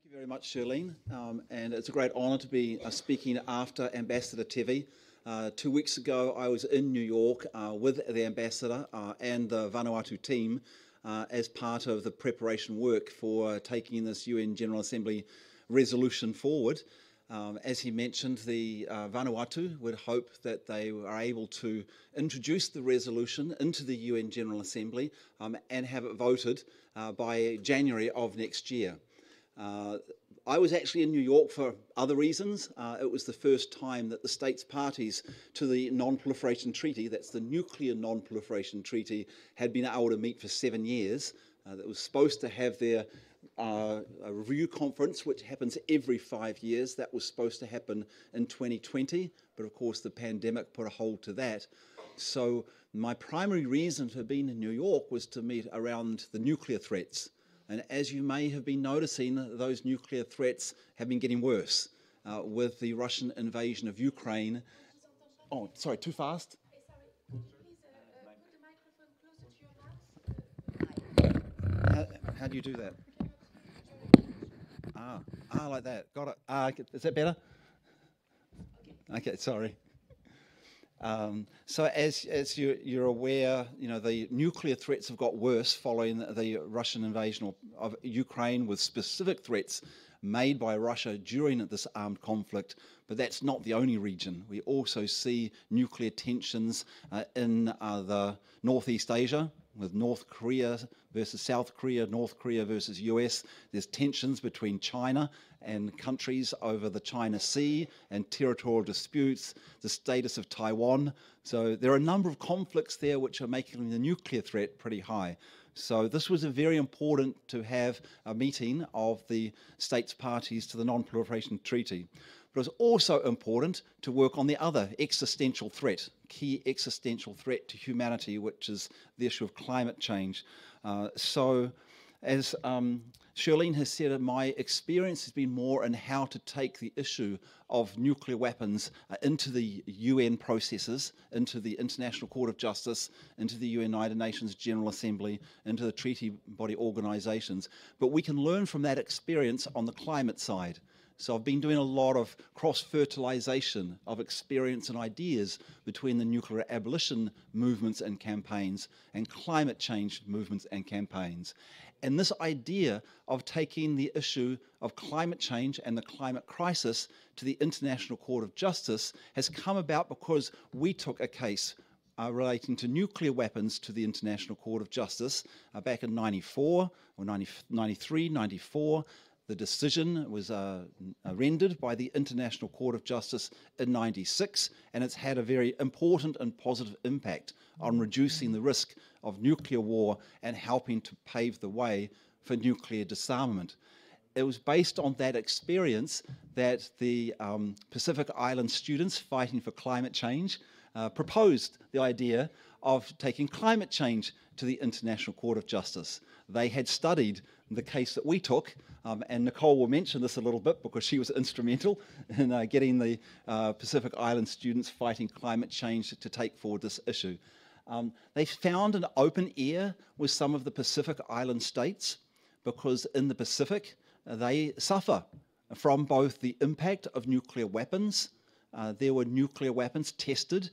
you very much, Shirlene, and it's a great honour to be speaking after Ambassador Tevi. 2 weeks ago, I was in New York with the Ambassador and the Vanuatu team as part of the preparation work for taking this UN General Assembly resolution forward. As he mentioned, the Vanuatu would hope that they are able to introduce the resolution into the UN General Assembly and have it voted by January of next year. I was actually in New York for other reasons. It was the first time that the states parties to the Non-Proliferation Treaty, that's the Nuclear Non-Proliferation Treaty, had been able to meet for 7 years. That was supposed to have their a review conference, which happens every 5 years. That was supposed to happen in 2020, but of course the pandemic put a hold to that. So my primary reason for being in New York was to meet around the nuclear threats. And as you may have been noticing, those nuclear threats have been getting worse with the Russian invasion of Ukraine. Oh, sorry, too fast? How do you do that? Like that. Got it. Is that better? Okay, sorry. So as you're aware, the nuclear threats have got worse following the Russian invasion of Ukraine, with specific threats made by Russia during this armed conflict. But that's not the only region. We also see nuclear tensions in the Northeast Asia, with North Korea versus South Korea, North Korea versus US. There's tensions between China and countries over the China Sea and territorial disputes, the status of Taiwan. So there are a number of conflicts there which are making the nuclear threat pretty high. So this was very important to have a meeting of the states parties to the Non-Proliferation Treaty. But it was also important to work on the other existential threat, key existential threat to humanity, which is the issue of climate change. So as Shirlene has said, my experience has been more in how to take the issue of nuclear weapons into the UN processes, into the International Court of Justice, into the United Nations General Assembly, into the treaty body organizations. But we can learn from that experience on the climate side. So I've been doing a lot of cross-fertilization of experience and ideas between the nuclear abolition movements and campaigns and climate change movements and campaigns. And this idea of taking the issue of climate change and the climate crisis to the International Court of Justice has come about because we took a case relating to nuclear weapons to the International Court of Justice back in 94 or 93, 94. The decision was rendered by the International Court of Justice in 96, and it's had a very important and positive impact on reducing the risk of nuclear war and helping to pave the way for nuclear disarmament. It was based on that experience that the Pacific Island students fighting for climate change proposed the idea of taking climate change to the International Court of Justice. They had studied the case that we took, and Nicole will mention this a little bit because she was instrumental in getting the Pacific Island students fighting climate change to take forward this issue. They found an open ear with some of the Pacific Island states because in the Pacific they suffer from both the impact of nuclear weapons. There were nuclear weapons tested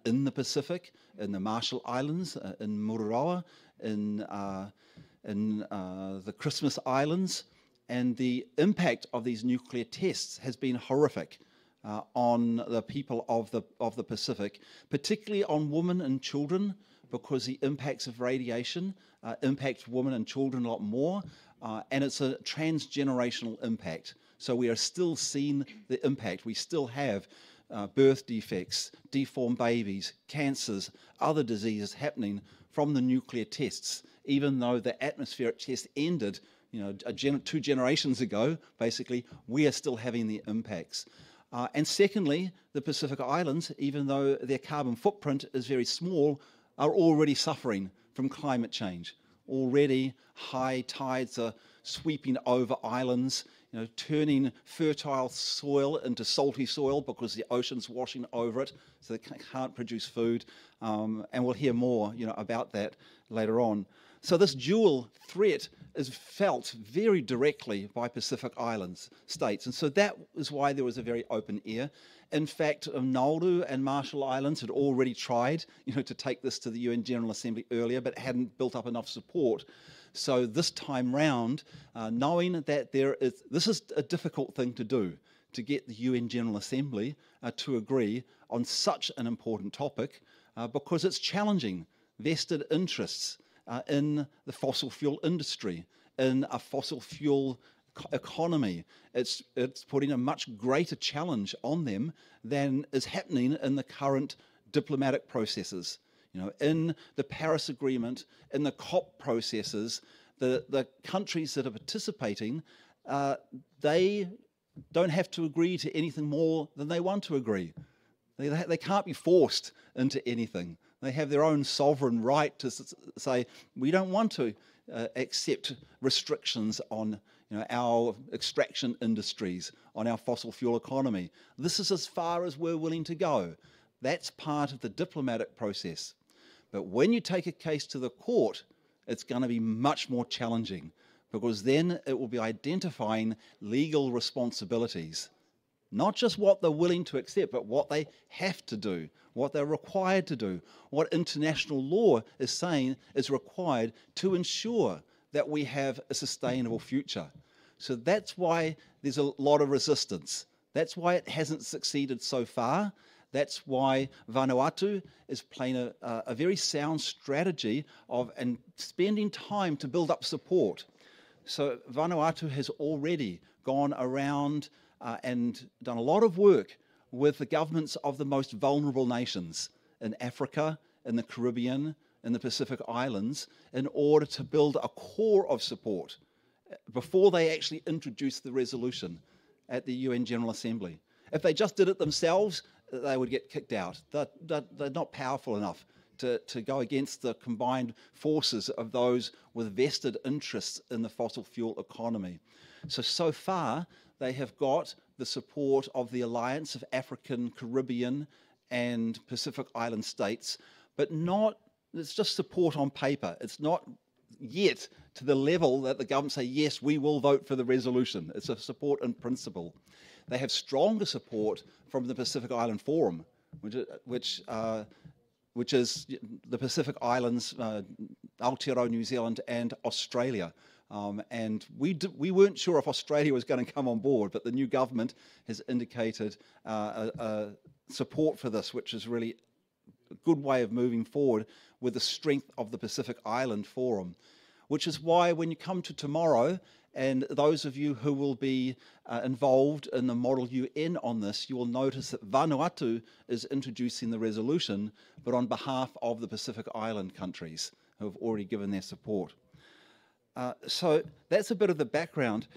in the Pacific, in the Marshall Islands, in Mururoa, in the Christmas Islands, and the impact of these nuclear tests has been horrific on the people of the Pacific, particularly on women and children, because the impacts of radiation impact women and children a lot more, and it's a transgenerational impact. So we are still seeing the impact. We still have birth defects, deformed babies, cancers, other diseases happening from the nuclear tests, even though the atmospheric test ended 2 generations ago. Basically, we are still having the impacts. And secondly, the Pacific Islands, even though their carbon footprint is very small, are already suffering from climate change. Already, high tides are sweeping over islands, turning fertile soil into salty soil because the ocean's washing over it, so they can't produce food. And we'll hear more, about that later on. So this dual threat is felt very directly by Pacific Islands states. And so that is why there was a very open ear. In fact, Nauru and Marshall Islands had already tried, to take this to the UN General Assembly earlier, but hadn't built up enough support. So this time round, knowing that this is a difficult thing to do, to get the UN General Assembly to agree on such an important topic, because it's challenging vested interests in the fossil fuel industry, in a fossil fuel economy. It's putting a much greater challenge on them than is happening in the current diplomatic processes. In the Paris Agreement, in the COP processes, the countries that are participating, they don't have to agree to anything more than they want to agree. They can't be forced into anything. They have their own sovereign right to say, we don't want to accept restrictions on our extraction industries, on our fossil fuel economy. This is as far as we're willing to go. That's part of the diplomatic process. But when you take a case to the court, it's going to be much more challenging, because then it will be identifying legal responsibilities. Not just what they're willing to accept, but what they have to do, what they're required to do, what international law is saying is required to ensure that we have a sustainable future. So that's why there's a lot of resistance. That's why it hasn't succeeded so far. That's why Vanuatu is playing a very sound strategy and spending time to build up support. So Vanuatu has already gone around and done a lot of work with the governments of the most vulnerable nations in Africa, in the Caribbean, in the Pacific Islands, in order to build a core of support before they actually introduce the resolution at the UN General Assembly. If they just did it themselves, they would get kicked out. They're not powerful enough to go against the combined forces of those with vested interests in the fossil fuel economy. So far, they have got the support of the Alliance of African, Caribbean, and Pacific Island states, but it's just support on paper. It's not yet to the level that the government say, yes, we will vote for the resolution. It's a support in principle. They have stronger support from the Pacific Island Forum, which is the Pacific Islands, Aotearoa, New Zealand, and Australia. And we weren't sure if Australia was going to come on board, but the new government has indicated support for this, which is really a good way of moving forward with the strength of the Pacific Island Forum. Which is why when you come to tomorrow, and those of you who will be involved in the Model UN on this, you will notice that Vanuatu is introducing the resolution, but on behalf of the Pacific Island countries who have already given their support. So that's a bit of the background.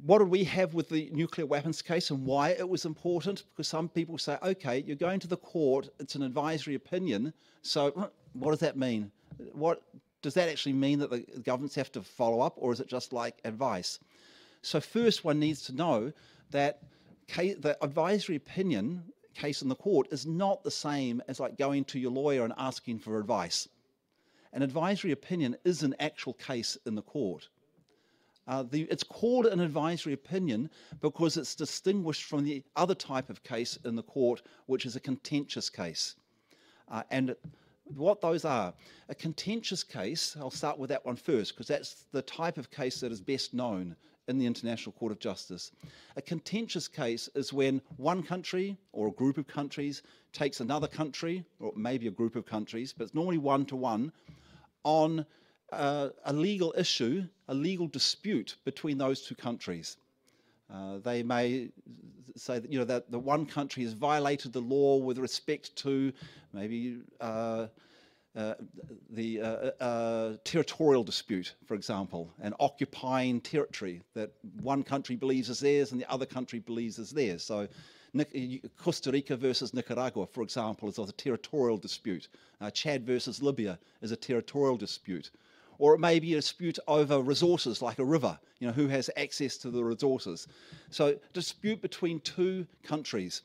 What did we have with the nuclear weapons case and why it was important? Because some people say, okay, you're going to the court, it's an advisory opinion, so what does that mean? Does that actually mean that the governments have to follow up, or is it just like advice? So first one needs to know that the advisory opinion case in the court is not the same as like going to your lawyer and asking for advice. An advisory opinion is an actual case in the court. It's called an advisory opinion because it's distinguished from the other type of case in the court, which is a contentious case. And what those are, a contentious case, I'll start with that one first, because that's the type of case that is best known in the International Court of Justice. A contentious case is when one country or a group of countries takes another country, or maybe a group of countries, but it's normally one-to-one, on a legal issue, a legal dispute between those two countries. They may say that, that the one country has violated the law with respect to maybe the territorial dispute, for example, an occupying territory that one country believes is theirs and the other country believes is theirs. So Costa Rica versus Nicaragua, for example, is a territorial dispute. Chad versus Libya is a territorial dispute. Or it may be a dispute over resources like a river, who has access to the resources. So dispute between two countries.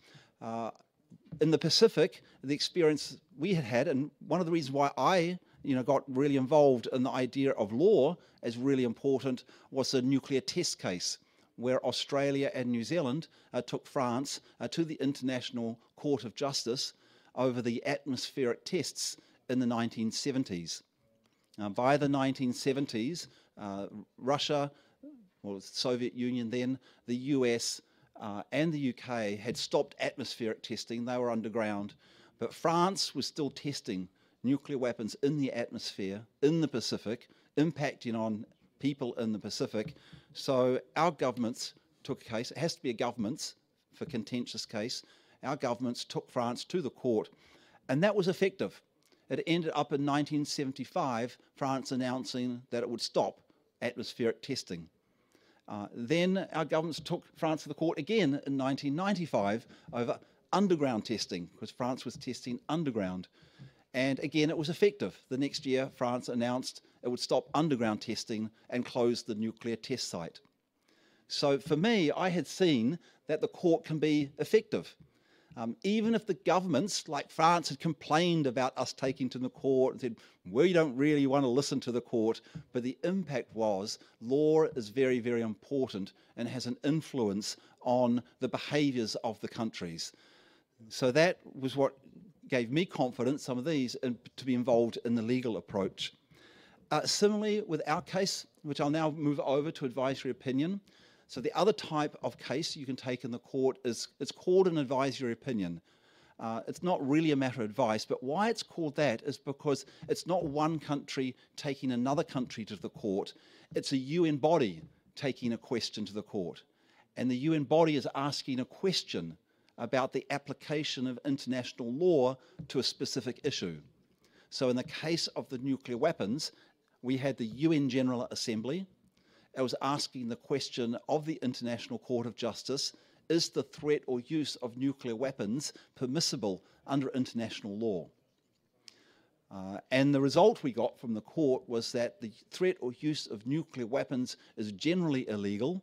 In the Pacific, the experience we had, and one of the reasons why I got really involved in the idea of law as really important, was the nuclear test case, where Australia and New Zealand took France to the International Court of Justice over the atmospheric tests in the 1970s. By the 1970s, Russia, or the Soviet Union then, the US and the UK had stopped atmospheric testing. They were underground. But France was still testing nuclear weapons in the atmosphere, in the Pacific, impacting on people in the Pacific. So our governments took a case. It has to be a government's for contentious case. Our governments took France to the court, and that was effective. It ended up in 1975, France announcing that it would stop atmospheric testing. Then our governments took France to the court again in 1995 over underground testing, because France was testing underground. And again, it was effective. The next year, France announced it would stop underground testing and close the nuclear test site. So for me, I had seen that the court can be effective. Even if the governments, like France, had complained about us taking to the court and said, we don't really want to listen to the court, but the impact was law is very, very important and has an influence on the behaviours of the countries. So that was what gave me confidence, some of these, to be involved in the legal approach. Similarly, with our case, which I'll now move over to advisory opinion. So the other type of case you can take in the court is, it's called an advisory opinion. It's not really a matter of advice, but why it's called that is because it's not one country taking another country to the court. It's a UN body taking a question to the court. And the UN body is asking a question about the application of international law to a specific issue. So in the case of the nuclear weapons, we had the UN General Assembly. It was asking the question of the International Court of Justice, is the threat or use of nuclear weapons permissible under international law? And the result we got from the court was that the threat or use of nuclear weapons is generally illegal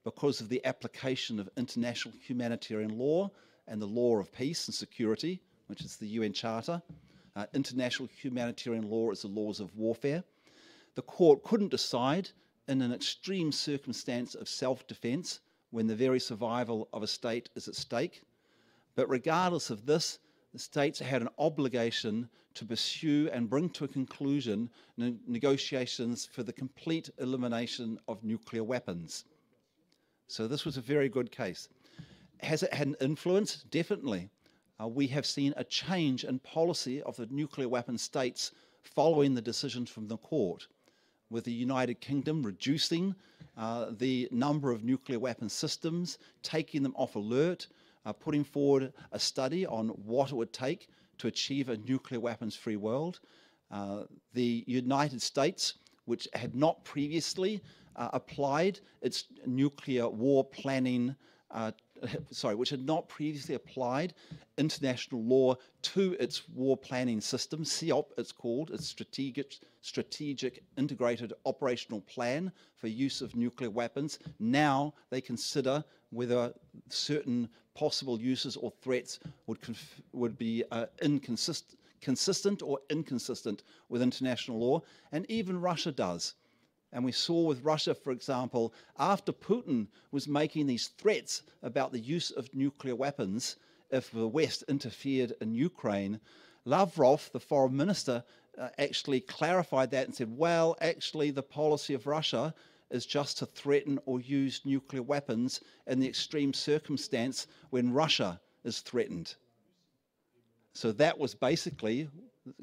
because of the application of international humanitarian law and the law of peace and security, which is the UN Charter. International humanitarian law is the laws of warfare. The court couldn't decide in an extreme circumstance of self-defense when the very survival of a state is at stake. But regardless of this, the states had an obligation to pursue and bring to a conclusion negotiations for the complete elimination of nuclear weapons. So this was a very good case. Has it had an influence? Definitely. We have seen a change in policy of the nuclear weapon states following the decisions from the court, with the United Kingdom reducing the number of nuclear weapon systems, taking them off alert, putting forward a study on what it would take to achieve a nuclear weapons-free world. The United States, which had not previously applied its nuclear war planning, which had not previously applied international law to its war planning system, CIOP it's called, its Strategic Integrated Operational Plan for use of nuclear weapons. Now they consider whether certain possible uses or threats would be consistent or inconsistent with international law, and even Russia does. And we saw with Russia, for example, after Putin was making these threats about the use of nuclear weapons if the West interfered in Ukraine, Lavrov, the foreign minister, actually clarified that and said, well, actually the policy of Russia is just to threaten or use nuclear weapons in the extreme circumstance when Russia is threatened. So that was basically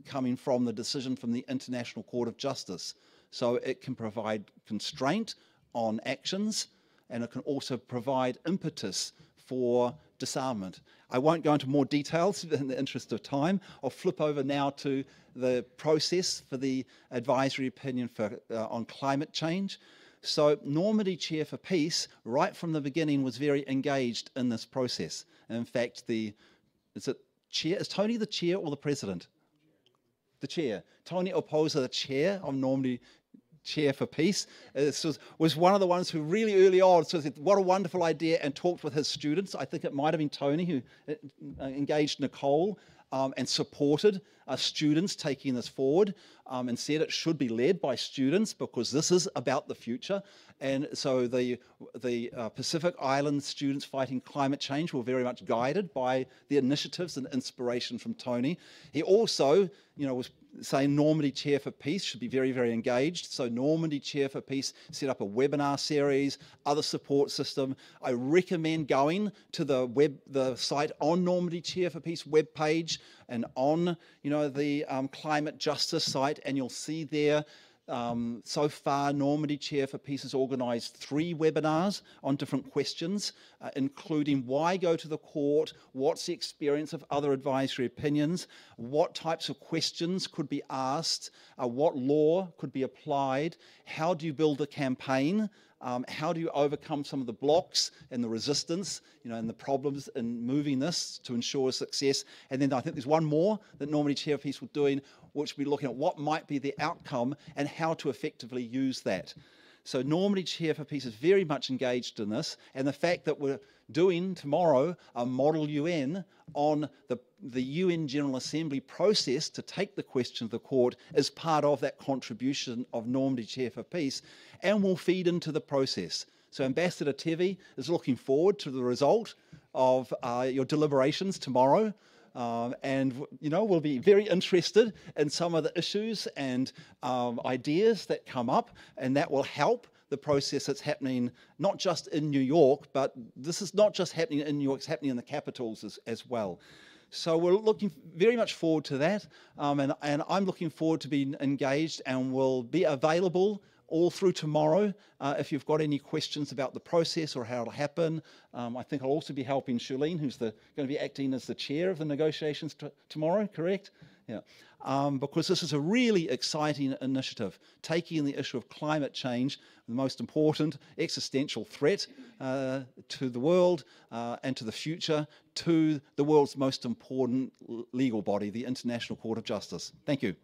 coming from the decision from the International Court of Justice. So it can provide constraint on actions, and it can also provide impetus for disarmament. I won't go into more details in the interest of time. I'll flip over now to the process for the advisory opinion on climate change. So Normandy Chair for Peace, right from the beginning, was very engaged in this process. And in fact, is Tony the chair or the president? The chair. Tony Oposa, the chair of Normandy Chair for Peace, was one of the ones who really early on said, what a wonderful idea, and talked with his students. I think it might have been Tony who engaged Nicole and supported students taking this forward, and said it should be led by students because this is about the future. And so the Pacific Island students fighting climate change were very much guided by the initiatives and inspiration from Tony. He also, was saying Normandy Chair for Peace should be very, very engaged. So Normandy Chair for Peace set up a webinar series, other support system. I recommend going to the site on Normandy Chair for Peace webpage and on, the climate justice site, and you'll see there. So far, Normandy Chair for Peace has organised 3 webinars on different questions, including why go to the court, what's the experience of other advisory opinions, what types of questions could be asked, what law could be applied, how do you build a campaign, how do you overcome some of the blocks and the resistance, and the problems in moving this to ensure success. And then I think there's one more that Normandy Chair for Peace will be doing, which will be looking at what might be the outcome and how to effectively use that. So Normandy Chair for Peace is very much engaged in this, and the fact that we're doing tomorrow a model UN on the UN General Assembly process to take the question to the court is part of that contribution of Normandy Chair for Peace and will feed into the process. So Ambassador Tevi is looking forward to the result of your deliberations tomorrow. And we'll be very interested in some of the issues and ideas that come up, and that will help the process that's happening not just in New York, but this is not just happening in New York, it's happening in the capitals as well. So we're looking very much forward to that, and I'm looking forward to being engaged and will be available all through tomorrow. If you've got any questions about the process or how it'll happen, I think I'll also be helping Shirlene, who's going to be acting as the chair of the negotiations tomorrow, correct? Yeah. Because this is a really exciting initiative, taking the issue of climate change, the most important existential threat to the world and to the future, to the world's most important legal body, the International Court of Justice. Thank you.